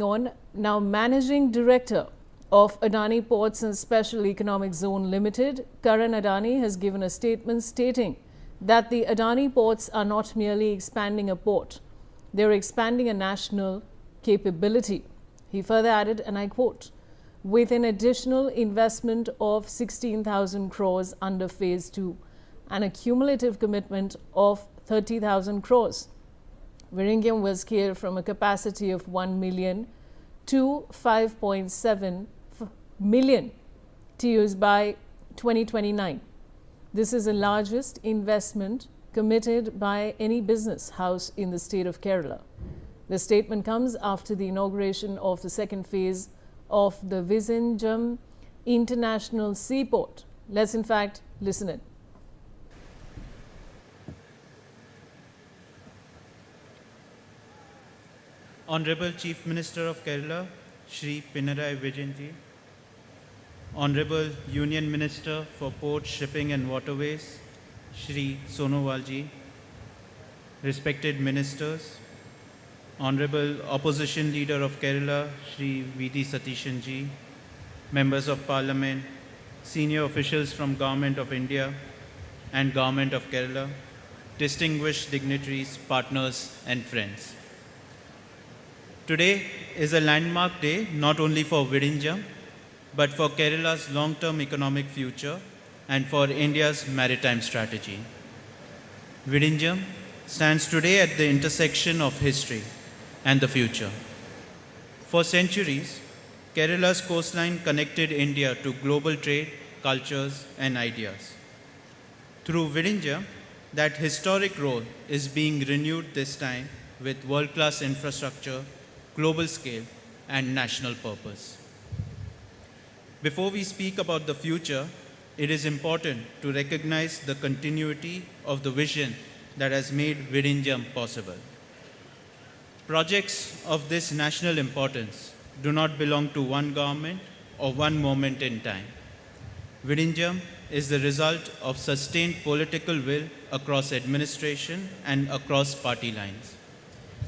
On now, Managing Director of Adani Ports and Special Economic Zone Limited, Karan Adani, has given a statement stating that the Adani ports are not merely expanding a port, they are expanding a national capability. He further added, and I quote, with an additional investment of 16,000 crores under phase 2 and a cumulative commitment of 30,000 crores. Vizhinjam will scale from a capacity of 1 million to 5.7 million TEUs by 2029. This is the largest investment committed by any business house in the state of Kerala. The statement comes after the inauguration of the second phase of the Vizhinjam International Seaport. Let's in fact listen it. Honorable Chief Minister of Kerala, Shri Pinarayi Vijayan ji, Honorable Union Minister for Ports, Shipping and Waterways, Shri Sonowal ji, respected ministers, Honorable Opposition Leader of Kerala, Shri V.D. Satishan ji, Members of Parliament, senior officials from Government of India and Government of Kerala, distinguished dignitaries, partners and friends. Today is a landmark day not only for Vizhinjam, but for Kerala's long-term economic future and for India's maritime strategy. Vizhinjam stands today at the intersection of history and the future. For centuries, Kerala's coastline connected India to global trade, cultures, and ideas. Through Vizhinjam, that historic role is being renewed this time with world-class infrastructure, global scale, and national purpose. Before we speak about the future, it is important to recognize the continuity of the vision that has made Vizhinjam possible. Projects of this national importance do not belong to one government or one moment in time. Vizhinjam is the result of sustained political will across administration and across party lines.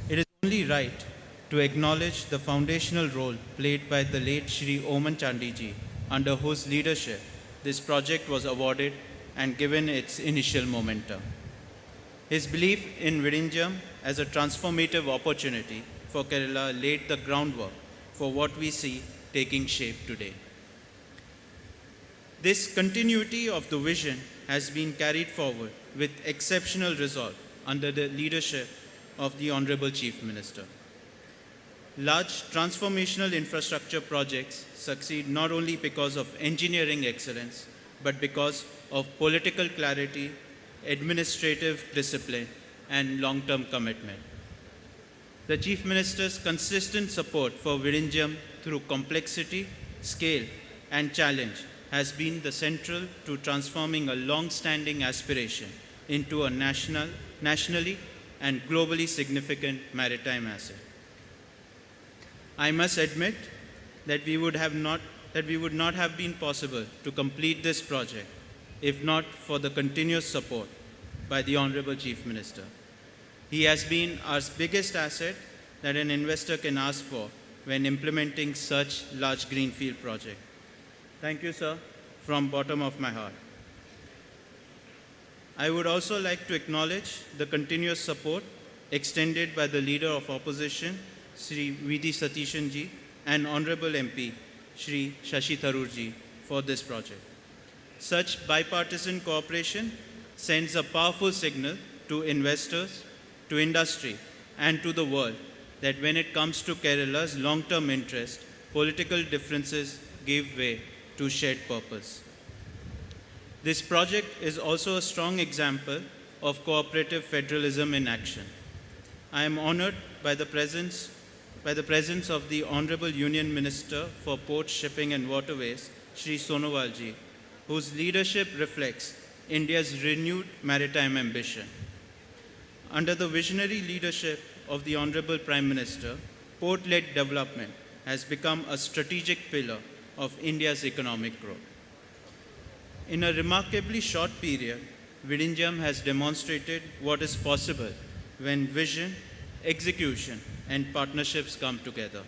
It is only right to acknowledge the foundational role played by the late Shri Oman Chandi ji, under whose leadership this project was awarded and given its initial momentum. His belief in Vizhinjam as a transformative opportunity for Kerala laid the groundwork for what we see taking shape today. This continuity of the vision has been carried forward with exceptional resolve under the leadership of the Honorable Chief Minister. Large transformational infrastructure projects succeed not only because of engineering excellence, but because of political clarity, administrative discipline, and long-term commitment. The Chief Minister's consistent support for Vizhinjam through complexity, scale, and challenge has been the central to transforming a long-standing aspiration into a nationally and globally significant maritime asset. I must admit that we would not have been possible to complete this project if not for the continuous support by the Honorable Chief Minister. He has been our biggest asset that an investor can ask for when implementing such large greenfield project. Thank you, sir, from bottom of my heart. I would also like to acknowledge the continuous support extended by the Leader of Opposition, Shri V.D. Satishan ji, and Honorable MP, Shri Shashi Tharoor ji, for this project. Such bipartisan cooperation sends a powerful signal to investors, to industry, and to the world that when it comes to Kerala's long-term interest, political differences give way to shared purpose. This project is also a strong example of cooperative federalism in action. I am honored by the presence of the Honorable Union Minister for Ports, Shipping and Waterways, Shri Sonowal ji, whose leadership reflects India's renewed maritime ambition. Under the visionary leadership of the Honorable Prime Minister, port-led development has become a strategic pillar of India's economic growth. In a remarkably short period, Vizhinjam has demonstrated what is possible when vision, execution, and partnerships come together.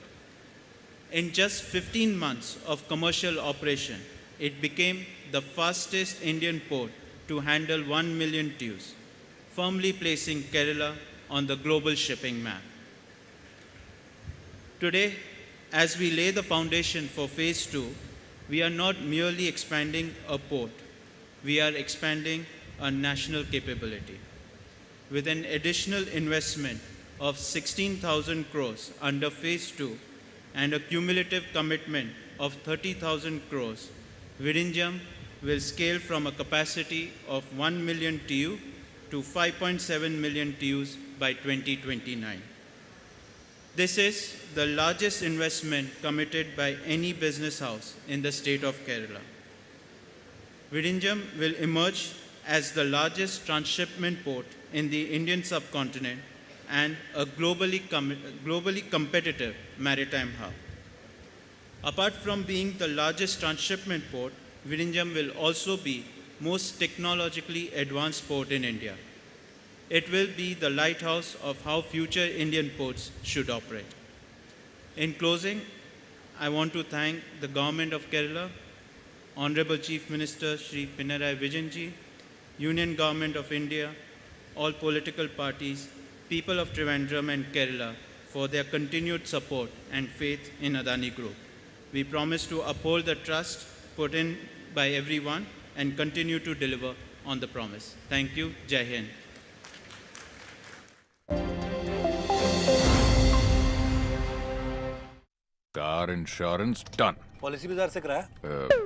In just 15 months of commercial operation, it became the fastest Indian port to handle 1 million TEUs, firmly placing Kerala on the global shipping map. Today, as we lay the foundation for phase 2, we are not merely expanding a port, we are expanding a national capability. With an additional investment of 16,000 crores under phase 2 and a cumulative commitment of 30,000 crores, Vizhinjam will scale from a capacity of 1 million TEU to 5.7 million TEUs by 2029. This is the largest investment committed by any business house in the state of Kerala. Vizhinjam will emerge as the largest transshipment port in the Indian subcontinent and a globally competitive maritime hub. Apart from being the largest transshipment port, Vizhinjam will also be most technologically advanced port in India. It will be the lighthouse of how future Indian ports should operate. In closing, I want to thank the Government of Kerala, Honorable Chief Minister Shri Pinarayi Vijayan ji, Union Government of India, all political parties, people of Trivandrum and Kerala for their continued support and faith in Adani Group. We promise to uphold the trust put in by everyone and continue to deliver on the promise. Thank you. Jai Hind. Car insurance done. Policy बाजार से कराया?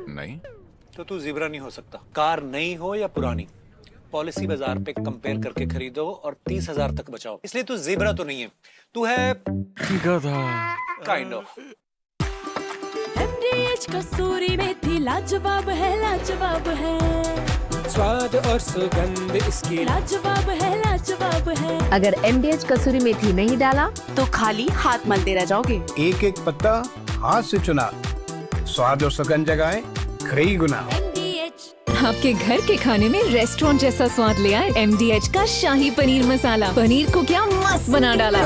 नहीं। तो तू zebra नहीं हो सकता। Car नई हो या पुरानी, पॉलिसी बाजार पे कंपेयर करके खरीदो और 30,000 तक बचाओ। इसलिए तू ज़ीब्रा तो नहीं है, तू है गधा। Kind of. MDH कसूरी मेथी लाजवाब है, लाजवाब है। स्वाद और सुगंध इसकी लाजवाब है, लाजवाब है। अगर MDH कसूरी मेथी नहीं डाला तो खाली हाथ मलते रह जाओगे। एक एक पत्ता हाथ से चुना, स्वाद और सुगंध जगाए कई गुना। MDH आपके घर के खाने में रेस्टोरेंट जैसा स्वाद ले आए MDH का शाही पनीर मसाला। पनीर को क्या मस्त बना डाला।